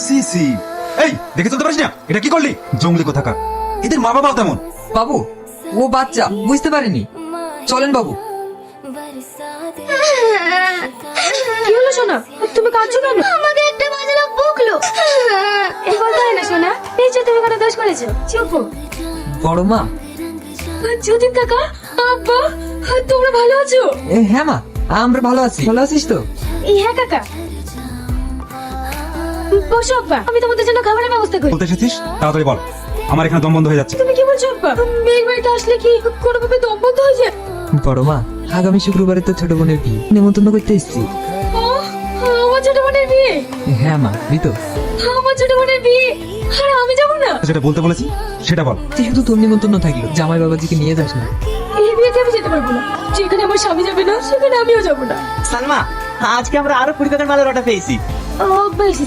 C C, এই দেখে চলতে পারিস না? এটা কি করলি? জঙ্গলি কোথাকার। এদের মা বাবাও তেমন। বাবু ও বাচ্চা, বুঝতে পারিনি। চলেন বাবু। কি হলো সোনা, তুমি কাঁদছো কেন? আমাকে একটা বাজে লোক বকলো। এবার তাই না সোনা, এই যে তুমি কোনো দোষ করেছো। চুপ হো। বড় মা। যতীন কাকা, আব্বা, তোমরা ভালো আছো? হ্যাঁ মা, আমরা ভালো আছি। ভালো আছিস তো? হ্যাঁ কাকা। বসো আব্বা, আমি তোমাদের জন্য খাবারের ব্যবস্থা করি। বলতে এসেছিস? তাড়াতাড়ি বল, আমার এখানে দম বন্ধ হয়ে যাচ্ছে। তুমি কি বলছো আব্বা? মেয়ের বাড়িতে আসলে কি কোনোভাবে দম বন্ধ হয়ে যায়? বড় মা, আগামী শুক্রবারে তো ছোট বোনের বিয়ে, নেমন্তন্ন করতে এসেছি। আমার ছোট বোনের বিয়ে? হ্যাঁ মা, তো আমার ছোট বোনের বিয়ে, আর আমি যাবো না? যেটা বলতে বলেছি সেটা বল। যেহেতু তোর নিমন্ত্রণ থাকলো, জামাই বাবাজিকে নিয়ে যাস না। এই বিয়েতে আমি যেতে পারবো না। যেখানে আমার স্বামী যাবে না সেখানে আমিও যাবো না। সালমা, আজকে আমরা আরো 20 টাকার মালের অর্ডার পেয়েছি। আব্বা এসেছে।